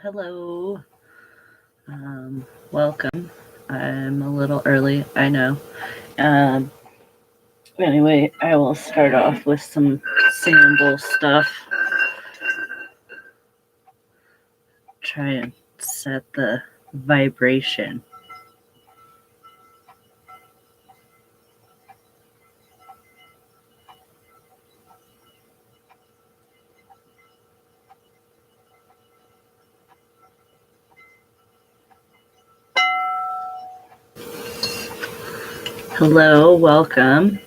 Hello. Welcome. I'm a little early, I know. Um, anyway, I will start off with some sample stuff. Try and set the vibration. Hello, welcome.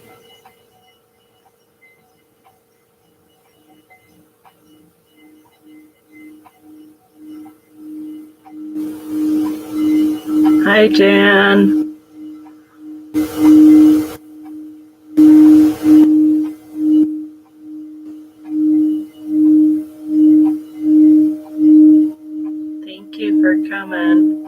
Hi, Jan. Thank you for coming.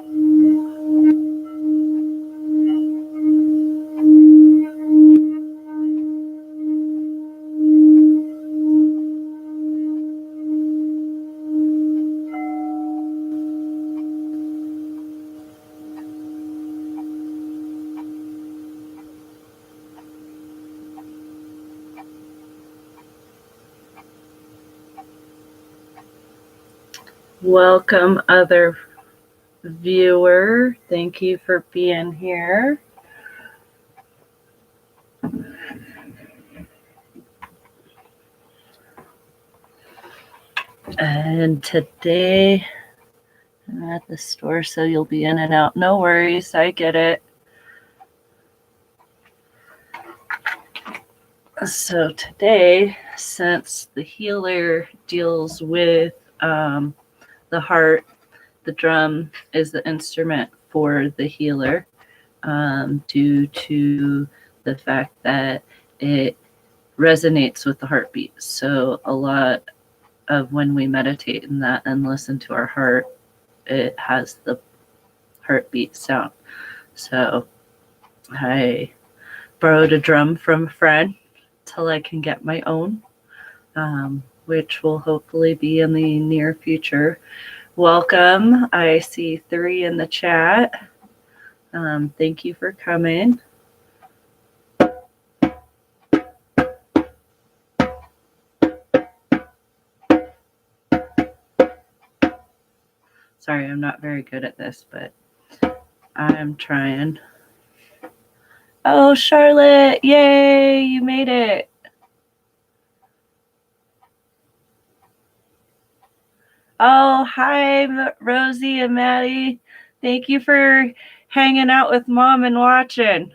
Welcome, other viewer. Thank you for being here. And today I'm at the store, so you'll be in and out. No worries, I get it. So today, since the healer deals with the heart, the drum is the instrument for the healer, due to the fact that it resonates with the heartbeat. So a lot of when we meditate in that and listen to our heart, it has the heartbeat sound. So I borrowed a drum from a friend till I can get my own, which will hopefully be in the near future. Welcome. I see 3 in the chat. Thank you for coming. Sorry, I'm not very good at this, but I'm trying. Oh, Charlotte, yay, you made it. Oh, hi, Rosie and Maddie. Thank you for hanging out with Mom and watching.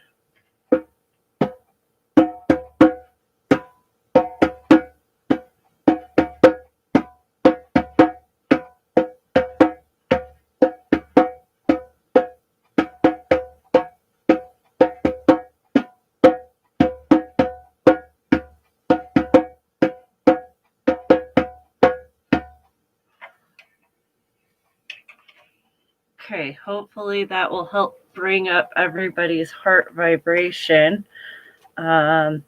Okay, hopefully that will help bring up everybody's heart vibration. And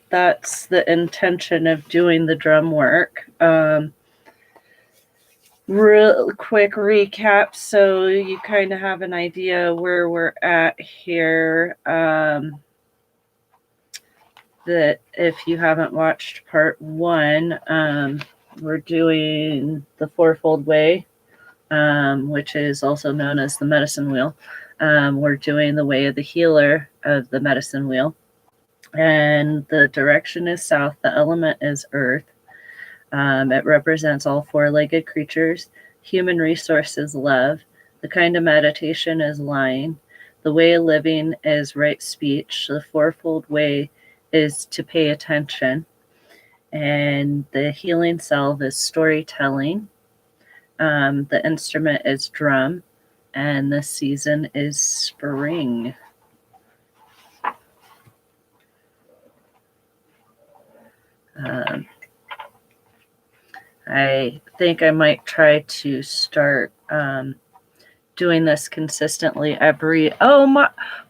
that's the intention of doing the drum work. Real quick recap so you kind of have an idea where we're at here. That if you haven't watched part 1, we're doing the fourfold way, which is also known as the medicine wheel. We're doing the way of the healer of the medicine wheel. And the direction is south. The element is earth. It represents all 4-legged creatures. Human resource is love. The kind of meditation is lying. The way of living is right speech. The fourfold way is to pay attention. And the healing salve is storytelling. The instrument is drum. And the season is spring. I think I might try to start doing this consistently every... Oh,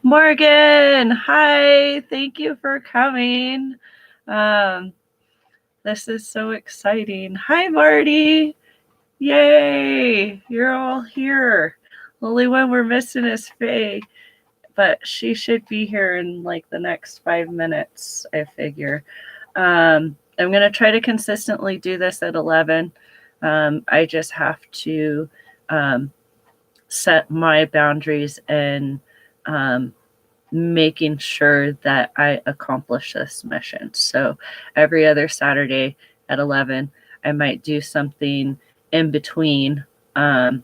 Morgan! Hi! Thank you for coming. This is so exciting. Hi, Marty. Yay. You're all here. Only one we're missing is Faye, but she should be here in like the next 5 minutes, I figure. I'm going to try to consistently do this at 11. I just have to set my boundaries and making sure that I accomplish this mission. So every other Saturday at 11, I might do something in between. I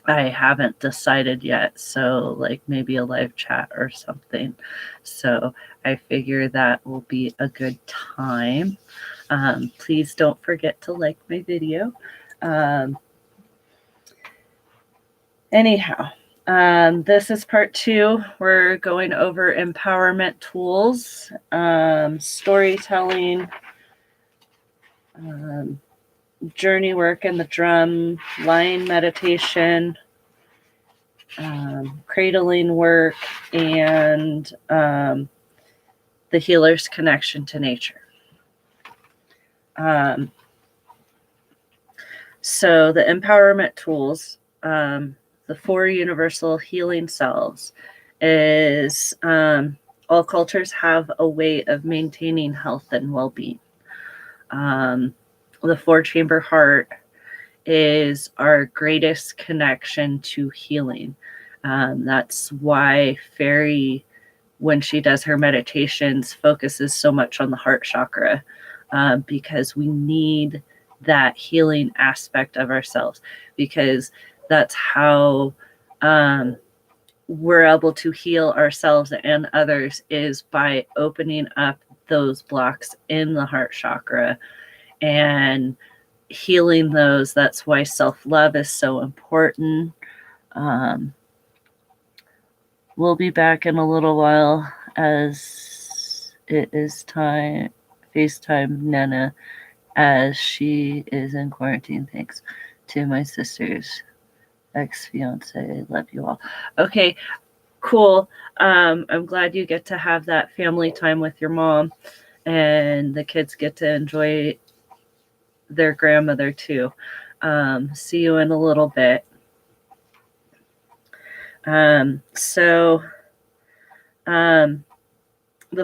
haven't decided yet. So like maybe a live chat or something. So I figure that will be a good time. Please don't forget to like my video. Anyhow, this is part 2. We're going over empowerment tools, storytelling, journey work in the drum, line meditation, cradling work, and the healer's connection to nature. So the empowerment tools, the 4 universal healing selves, is all cultures have a way of maintaining health and well-being. The 4-chamber heart is our greatest connection to healing. That's why Fairy, when she does her meditations, focuses so much on the heart chakra, because we need that healing aspect of ourselves, because that's how we're able to heal ourselves and others, is by opening up those blocks in the heart chakra and healing those. That's why self-love is so important. We'll be back in a little while, as it is time FaceTime Nana, as she is in quarantine, thanks to my sister's ex-fiance. Love you all. Okay, cool. I'm glad you get to have that family time with your mom, and the kids get to enjoy their grandmother too. See you in a little bit. The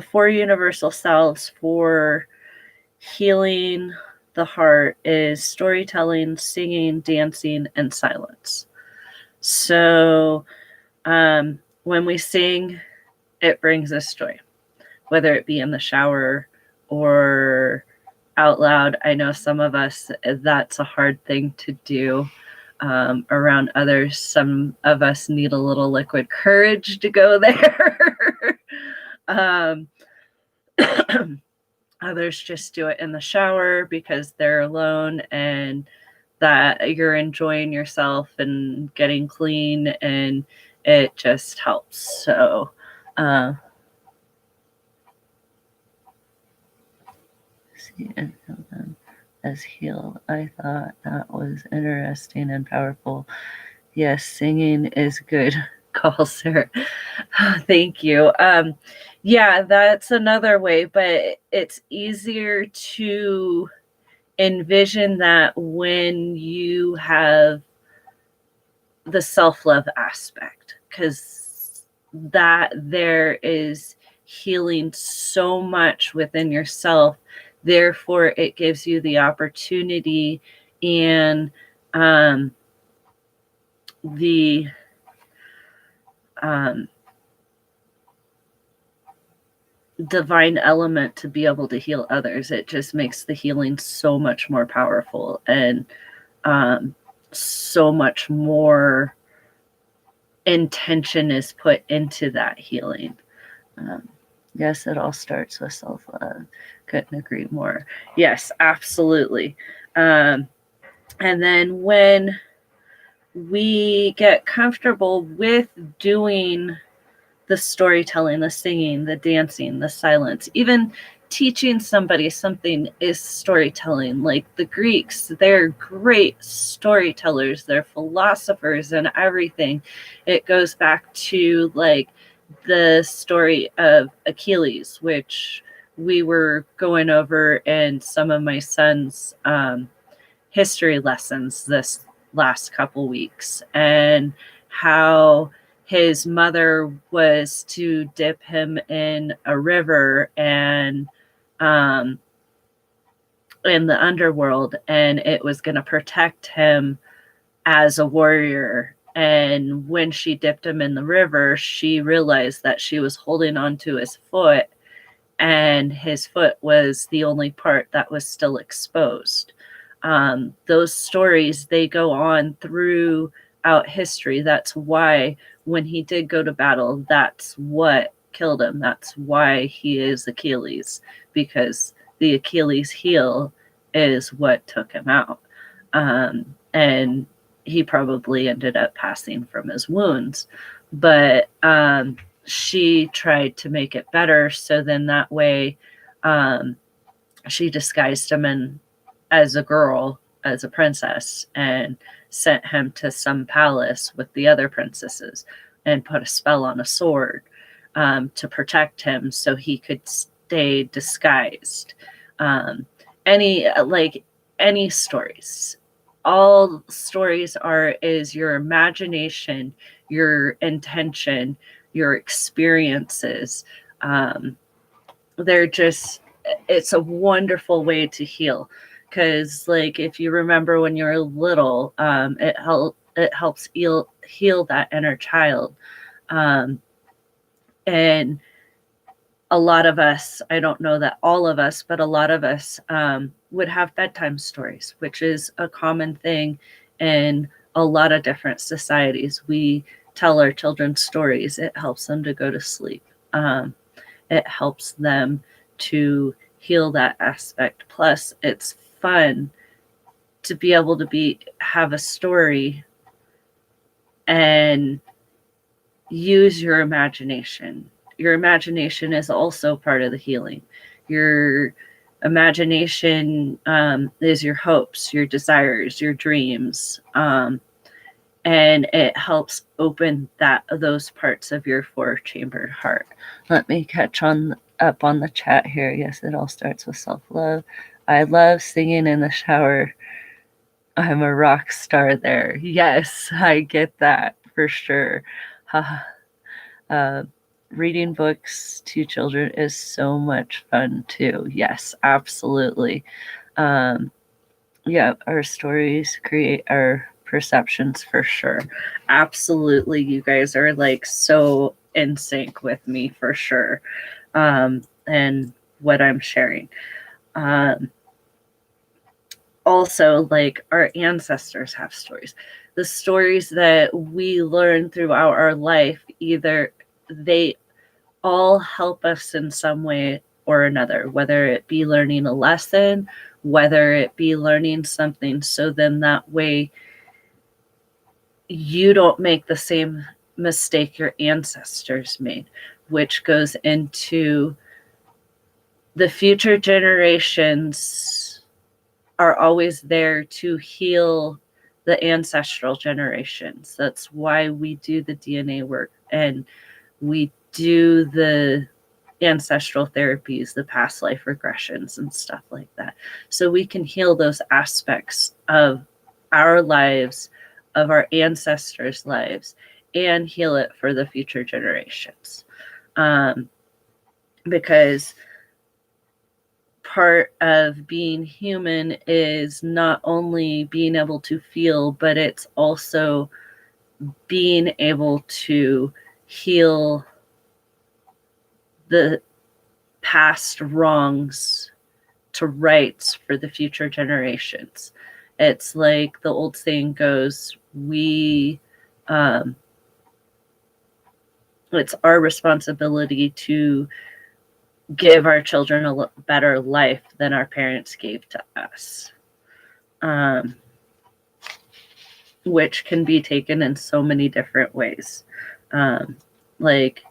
4 universal selves for healing the heart is storytelling, singing, dancing, and silence. So when we sing, it brings us joy, whether it be in the shower or out loud. I know some of us, that's a hard thing to do around others. Some of us need a little liquid courage to go there. Others just do it in the shower because they're alone and that you're enjoying yourself and getting clean, and it just helps. So see and feel them as healed. I thought that was interesting and powerful. Yes, singing is good. Call Sarah. Thank you. Yeah, that's another way, but it's easier to envision that when you have the self-love aspect, because that there is healing so much within yourself. Therefore, it gives you the opportunity and the divine element to be able to heal others. It just makes the healing so much more powerful, and so much more intention is put into that healing. Yes, it all starts with self-love. Couldn't agree more. Yes, absolutely. And then when we get comfortable with doing the storytelling, the singing, the dancing, the silence, even teaching somebody something is storytelling. Like the Greeks, they're great storytellers. They're philosophers and everything. It goes back to like the story of Achilles, which we were going over in some of my son's history lessons this last couple weeks, and how his mother was to dip him in a river and in the underworld, and it was going to protect him as a warrior. And when she dipped him in the river, she realized that she was holding onto his foot, and his foot was the only part that was still exposed. Those stories, they go on throughout history. That's why when he did go to battle, that's what killed him. That's why he is Achilles, because the Achilles heel is what took him out. And he probably ended up passing from his wounds. But she tried to make it better. So then that way she disguised him as a girl, as a princess, and sent him to some palace with the other princesses and put a spell on a sword to protect him so he could stay disguised. Any stories, all stories is your imagination, your intention, your experiences. It's a wonderful way to heal, because like if you remember when you're little, it helps heal that inner child. And a lot of us, I don't know that all of us, but a lot of us would have bedtime stories, which is a common thing in a lot of different societies. We tell our children stories. It helps them to go to sleep. It helps them to heal that aspect. Plus, it's fun to be able to have a story and use your imagination. Your imagination is also part of the healing. Your imagination is your hopes, your desires, your dreams, and it helps open those parts of your four-chambered heart. Let me catch up on the chat here. Yes, it all starts with self-love. I love singing in the shower. I'm a rock star there. Yes, I get that for sure. Reading books to children is so much fun too. Yes, absolutely. Yeah, our stories create our perceptions for sure. Absolutely, you guys are like so in sync with me for sure. And what I'm sharing. Also, like our ancestors have stories. The stories that we learn throughout our life, either they all help us in some way or another, whether it be learning a lesson, whether it be learning something. So then that way you don't make the same mistake your ancestors made, which goes into the future generations are always there to heal the ancestral generations. That's why we do the DNA work and we do the ancestral therapies, the past life regressions and stuff like that. So we can heal those aspects of our lives, of our ancestors' lives, and heal it for the future generations. Because part of being human is not only being able to feel, but it's also being able to heal the past wrongs to rights for the future generations. It's like the old saying goes, it's our responsibility to give our children a better life than our parents gave to us, which can be taken in so many different ways. Like,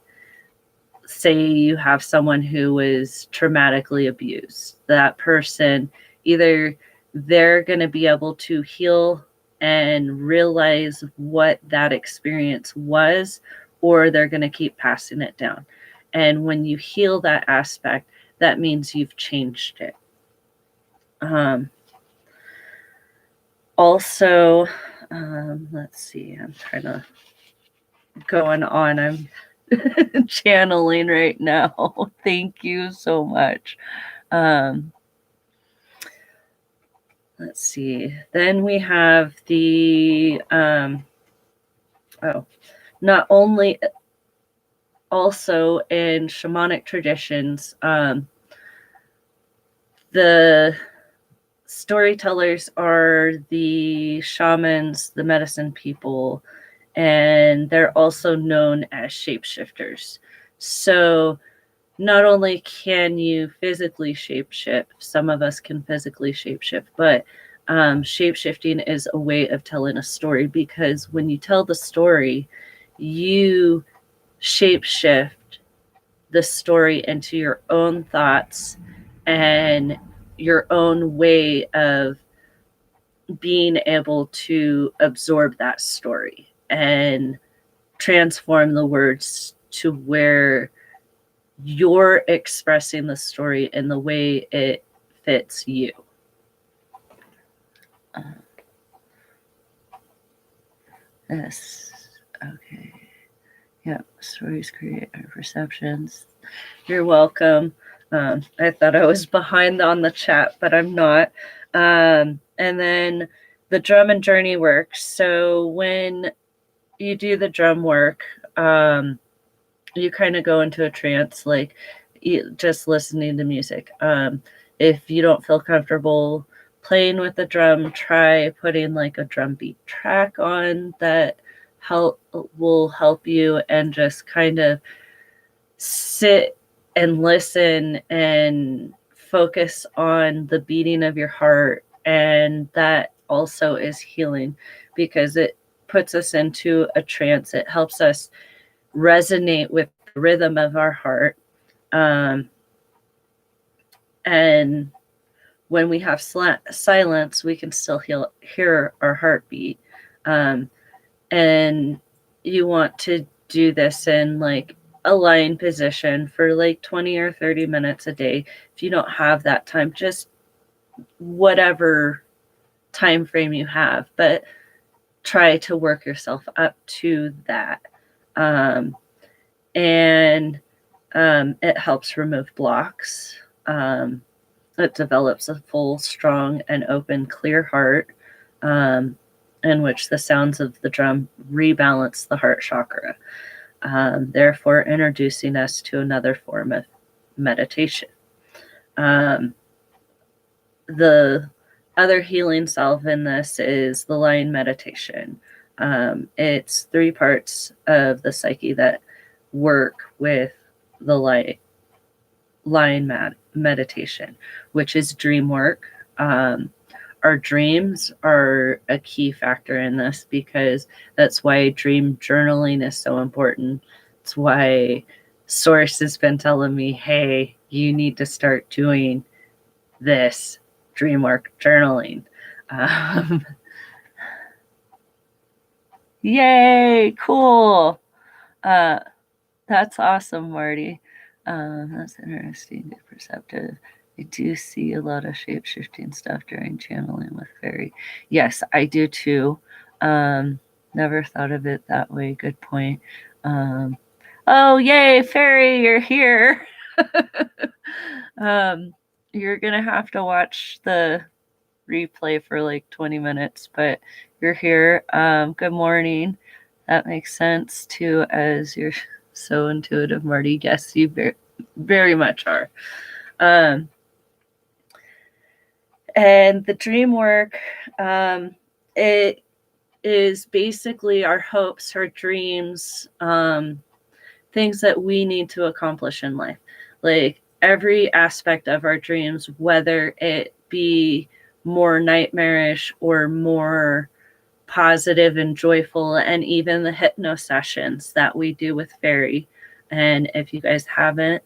say you have someone who was traumatically abused. That person, either they're going to be able to heal and realize what that experience was, or they're going to keep passing it down. And when you heal that aspect, that means you've changed it. Also, let's see, I'm trying to going on. I'm channeling right now. Thank you so much. Let's see. Then we have the not only also in shamanic traditions, the storytellers are the shamans, the medicine people, and they're also known as shapeshifters. So not only can you physically shapeshift, some of us can physically shapeshift, but shapeshifting is a way of telling a story, because when you tell the story, you shapeshift the story into your own thoughts and your own way of being able to absorb that story and transform the words to where you're expressing the story in the way it fits you. Yes. Okay. Yeah. Stories create our perceptions. You're welcome. I thought I was behind on the chat, but I'm not. And then the drum and journey work. So when you do the drum work, you kind of go into a trance, like just listening to music. If you don't feel comfortable playing with the drum, try putting like a drum beat track on that will help you, and just kind of sit and listen and focus on the beating of your heart. And that also is healing, because it puts us into a trance. It helps us resonate with the rhythm of our heart. And when we have silence, we can still hear our heartbeat. And you want to do this in like a lying position for like 20 or 30 minutes a day. If you don't have that time, just whatever time frame you have, but try to work yourself up to that. And it helps remove blocks. It develops a full, strong, and open, clear heart, in which the sounds of the drum rebalance the heart chakra, therefore introducing us to another form of meditation. The other healing salve in this is the lying meditation. It's 3 parts of the psyche that work with the lying meditation, which is dream work. Our dreams are a key factor in this, because that's why dream journaling is so important. It's why Source has been telling me, hey, you need to start doing this dream work journaling. Yay, cool. That's awesome, Marty. That's interesting, get perceptive. I do see a lot of shape-shifting stuff during channeling with fairy. Yes, I do too. Never thought of it that way. Good point. Oh, yay, fairy, you're here. You're going to have to watch the replay for like 20 minutes, but you're here. Good morning. That makes sense too, as you're so intuitive, Marty. Yes, you very much are. And the dream work, it is basically our hopes, our dreams, things that we need to accomplish in life. Like every aspect of our dreams, whether it be more nightmarish or more positive and joyful, and even the hypno sessions that we do with fairy. And if you guys haven't,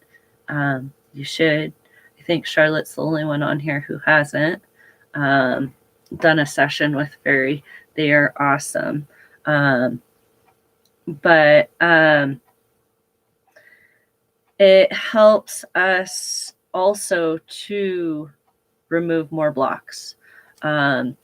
you should. I think Charlotte's the only one on here who hasn't done a session with fairy. They are awesome. But it helps us also to remove more blocks. And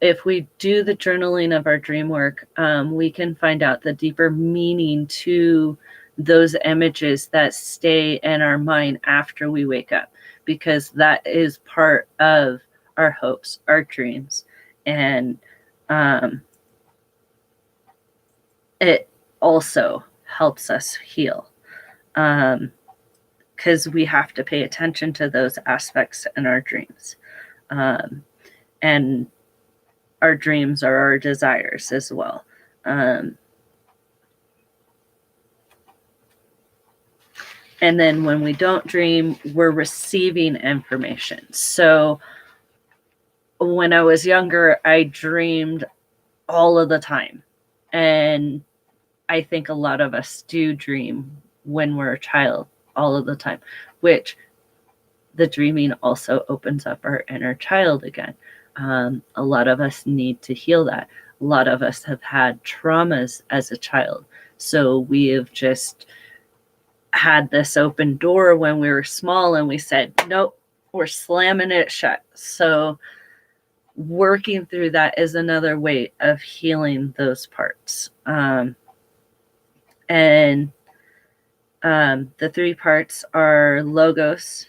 if we do the journaling of our dream work, we can find out the deeper meaning to those images that stay in our mind after we wake up, because that is part of our hopes, our dreams. And it also helps us heal, because we have to pay attention to those aspects in our dreams. And our dreams are our desires as well. And then when we don't dream, we're receiving information. So when I was younger, I dreamed all of the time. And I think a lot of us do dream when we're a child all of the time, which the dreaming also opens up our inner child again. A lot of us need to heal that. A lot of us have had traumas as a child. So we have just had this open door when we were small and we said, nope, we're slamming it shut. So working through that is another way of healing those parts. And the 3 parts are logos,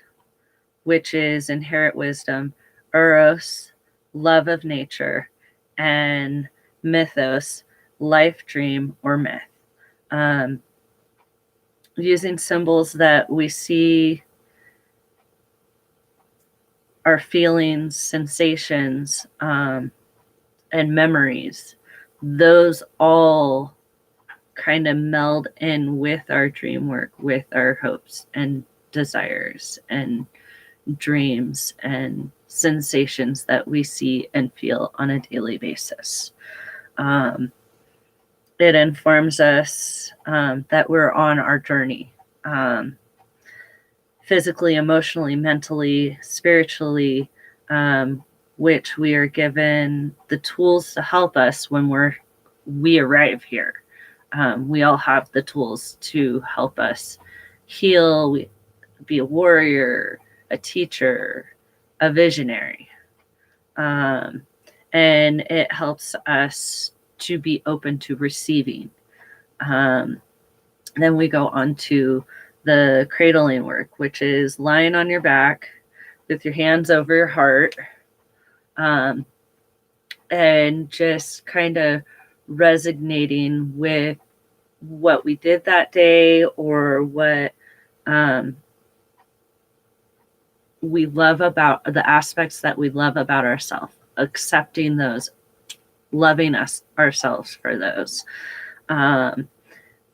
which is inherent wisdom, eros, love of nature, and mythos, life dream or myth. Using symbols that we see, our feelings, sensations, and memories, those all kind of meld in with our dream work, with our hopes and desires and dreams and sensations that we see and feel on a daily basis. It informs us that we're on our journey, physically, emotionally, mentally, spiritually, which we are given the tools to help us when we arrive here. We all have the tools to help us heal, be a warrior, a teacher, a visionary. And it helps us to be open to receiving. Then we go on to the cradling work, which is lying on your back with your hands over your heart, and just kind of resonating with what we did that day, or what we love about the aspects that we love about ourselves, accepting those, loving ourselves for those.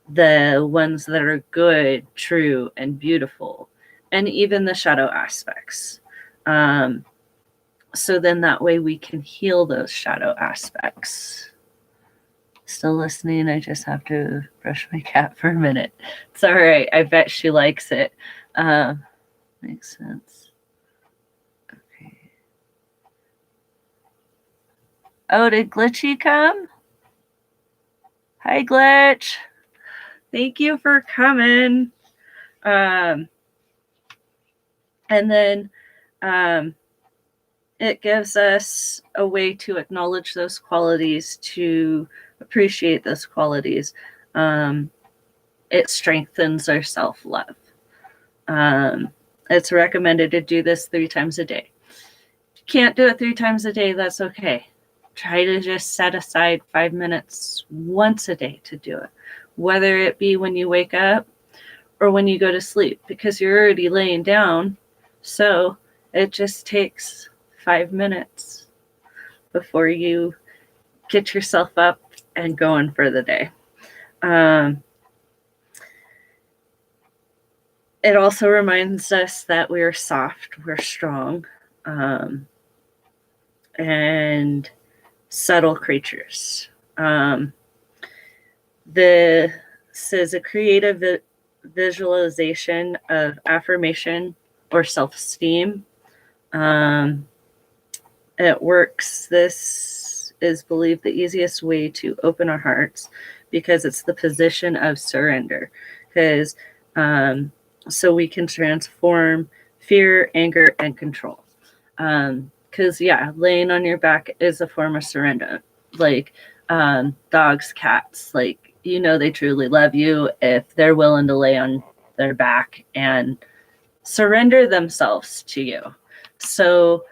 The ones that are good, true, and beautiful, and even the shadow aspects. So then that way we can heal those shadow aspects. Still listening? I just have to brush my cat for a minute. It's all right. I bet she likes it. Makes sense. Okay. Oh, did Glitchy come? Hi, Glitch. Thank you for coming. And then it gives us a way to acknowledge those qualities, to appreciate those qualities. It strengthens our self-love. It's recommended to do this 3 times a day. If you can't do it 3 times a day, that's okay. Try to just set aside 5 minutes once a day to do it, whether it be when you wake up or when you go to sleep, because you're already laying down. So it just takes 5 minutes before you get yourself up and going for the day. It also reminds us that we're soft, we're strong, and subtle creatures. This is a creative visualization of affirmation or self-esteem. It works. This is believed the easiest way to open our hearts, because it's the position of surrender. Because so we can transform fear, anger, and control. Because laying on your back is a form of surrender. Like dogs, cats, like they truly love you if they're willing to lay on their back and surrender themselves to you. So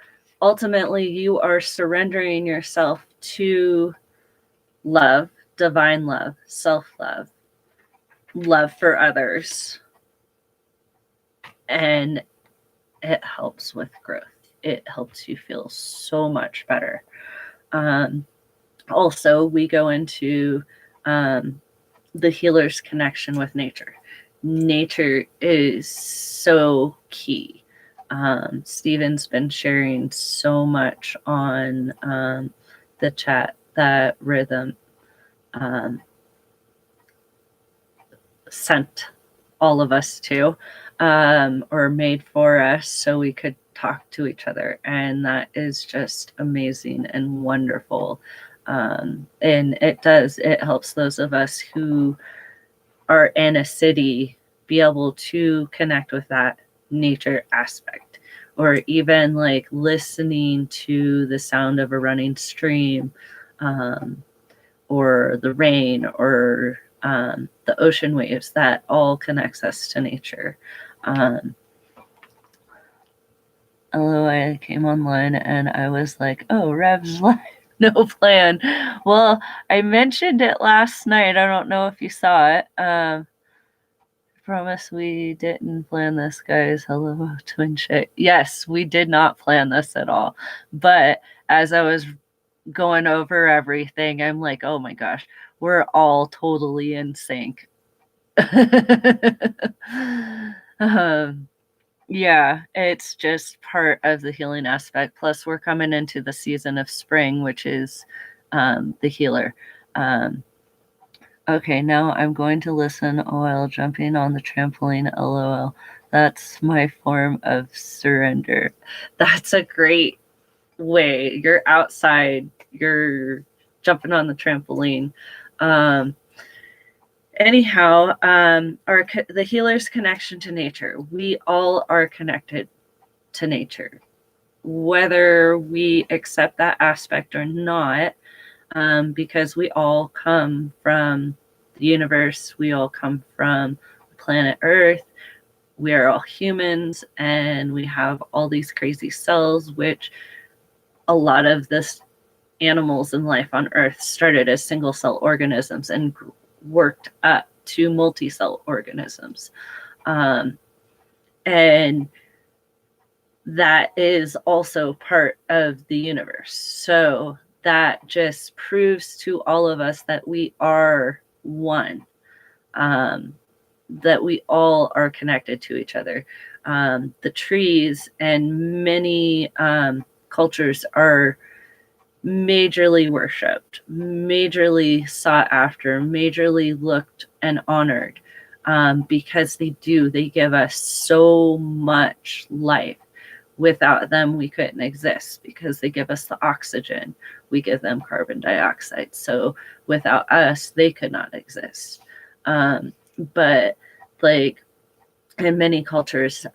ultimately, you are surrendering yourself to love, divine love, self-love, love for others, and it helps with growth. It helps you feel so much better. Also, we go into the healer's connection with nature. Nature is so key. Stephen's been sharing so much on the chat that Rhythm sent all of us to, or made for us so we could talk to each other. And that is just amazing and wonderful. And it helps those of us who are in a city be able to connect with that nature aspect, or even like listening to the sound of a running stream, or the rain, or the ocean waves. That all connects us to nature. Although I came online and I was like, oh, Rev's live, no plan. Well, I mentioned it last night. I don't know if you saw it. Promise we didn't plan this, guys. Hello, twin chick. Yes, we did not plan this at all. But as I was going over everything, I'm like, oh my gosh, we're all totally in sync. Yeah, it's just part of the healing aspect. Plus, we're coming into the season of spring, which is the healer. Okay, now I'm going to listen while jumping on the trampoline. LOL. That's my form of surrender. That's a great way. You're outside, you're jumping on the trampoline. Anyhow, the healer's connection to nature. We all are connected to nature, whether we accept that aspect or not. Because we all come from the universe, we all come from planet Earth, we are all humans, and we have all these crazy cells, which a lot of this animals and life on Earth started as single cell organisms and worked up to multi-cell organisms. And that is also part of the universe. So that just proves to all of us that we are one, that we all are connected to each other. The trees and many cultures are majorly worshipped, majorly sought after, majorly looked and honored, because they give us so much life. Without them, we couldn't exist because they give us the oxygen. We give them carbon dioxide. So without us, they could not exist. But like in many cultures,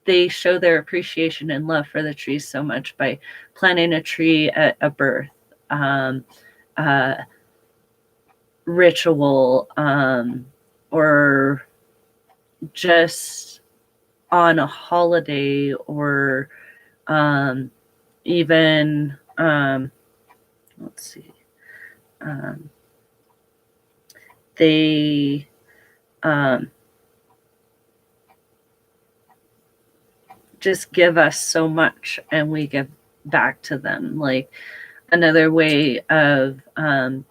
they show their appreciation and love for the trees so much by planting a tree at a birth, ritual, or just on a holiday, or even let's see, they just give us so much and we give back to them. Like another way of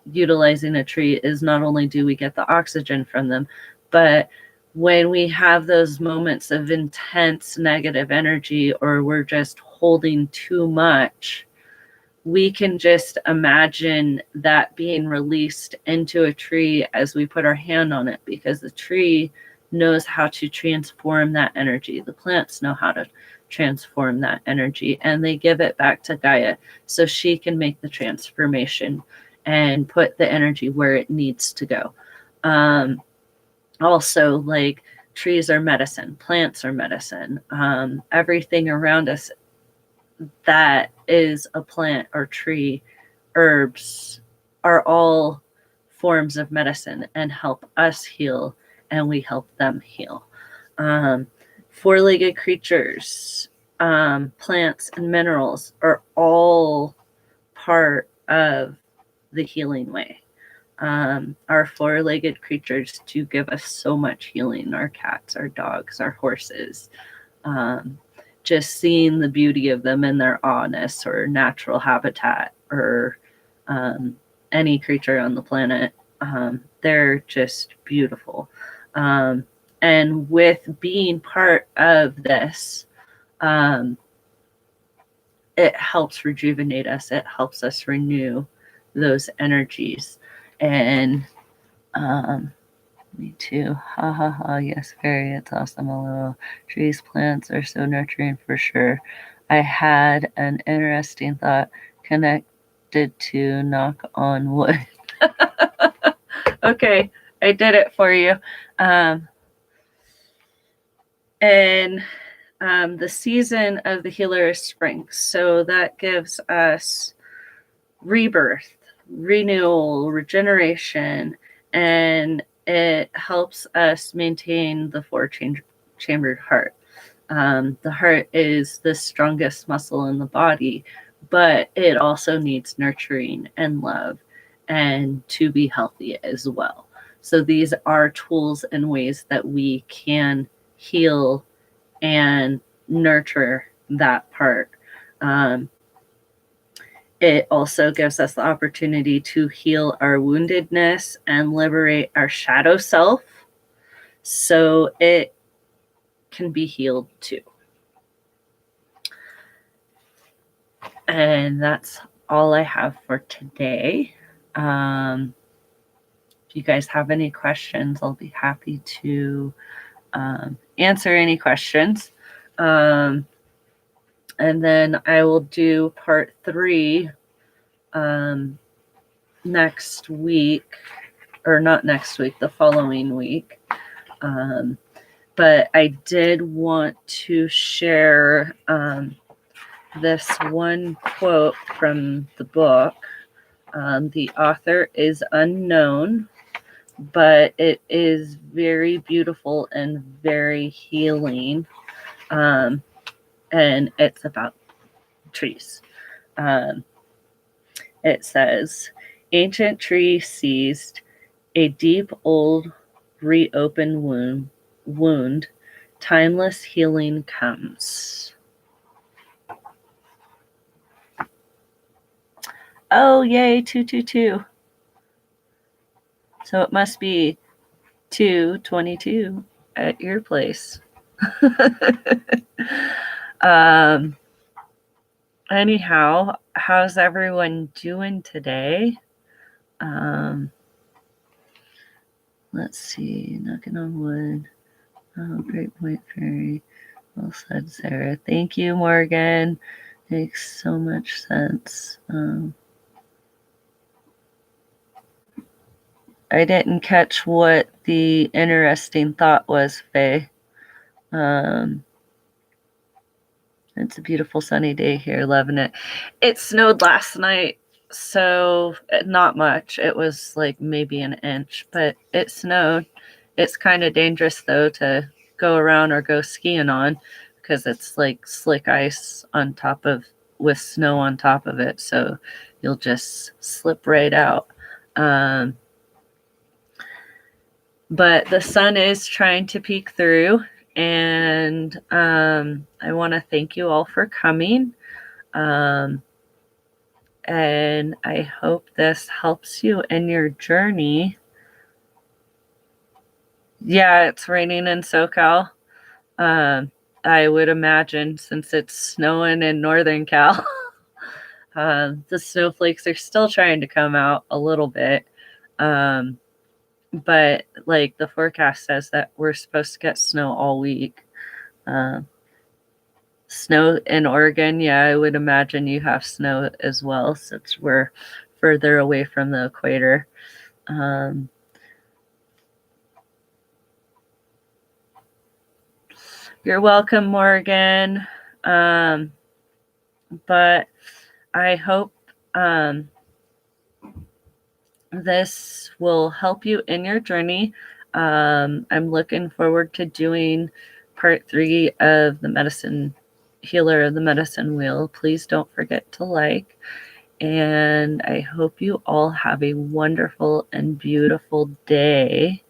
utilizing a tree is not only do we get the oxygen from them, but when we have those moments of intense negative energy, or we're just holding too much, we can just imagine that being released into a tree as we put our hand on it, because the tree knows how to transform that energy. The plants know how to transform that energy, and they give it back to Gaia so she can make the transformation and put the energy where it needs to go. Also, like, trees are medicine, plants are medicine. Everything around us that is a plant or tree, herbs, are all forms of medicine and help us heal, and we help them heal. Um, Four-legged creatures, plants, and minerals are all part of the healing way. Our four-legged creatures do give us so much healing. Our cats, our dogs, our horses. Just seeing the beauty of them in their awness or natural habitat, or any creature on the planet, they're just beautiful. And with being part of this, it helps rejuvenate us. It helps us renew those energies. And me too. Ha ha ha. Yes, fairy. It's awesome. Hello. Trees, plants are so nurturing for sure. I had an interesting thought connected to knock on wood. Okay, I did it for you. And the season of the healer is spring. So that gives us rebirth, renewal, regeneration, and it helps us maintain the four-chambered heart. The heart is the strongest muscle in the body, but it also needs nurturing and love and to be healthy as well. So these are tools and ways that we can heal and nurture that part. It also gives us the opportunity to heal our woundedness and liberate our shadow self, so it can be healed too. And that's all I have for today. If you guys have any questions, I'll be happy to answer any questions. And then I will do part 3 next week, or not next week, the following week. But I did want to share this one quote from the book. The author is unknown, but it is very beautiful and very healing. And it's about trees. It says, ancient tree seized a deep old reopened wound, timeless healing comes. Oh, yay, 222. So it must be 222 at your place. Anyhow, how's everyone doing today? Let's see, knocking on wood. Oh, great point, fairy. Well said, Sarah. Thank you, Morgan. Makes so much sense. I didn't catch what the interesting thought was, Faye. It's a beautiful sunny day here, loving it. It snowed last night, so not much. It was like maybe an inch, but it snowed. It's kind of dangerous, though, to go around or go skiing on, because it's like slick ice on top of, with snow on top of it, so you'll just slip right out. But the sun is trying to peek through, and I want to thank you all for coming. And I hope this helps you in your journey. Yeah, it's raining in SoCal. I would imagine, since it's snowing in Northern Cal. The snowflakes are still trying to come out a little bit. But like the forecast says that we're supposed to get snow all week. Snow in Oregon, yeah, I would imagine you have snow as well, since we're further away from the equator. You're welcome, Morgan. But I hope this will help you in your journey. I'm looking forward to doing part 3 of the medicine healer of the medicine wheel. Please don't forget to like. And I hope you all have a wonderful and beautiful day.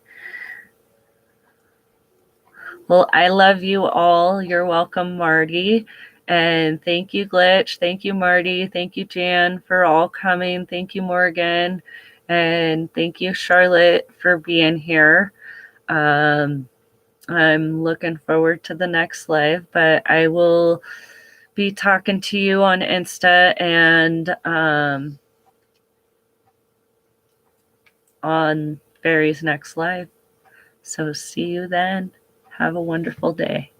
Well, I love you all. You're welcome, Marty. And thank you, Glitch. Thank you, Marty. Thank you, Jan, for all coming. Thank you, Morgan. And thank you, Charlotte, for being here. I'm looking forward to the next live, but I will be talking to you on Insta and on Barry's next live. So see you then. Have a wonderful day.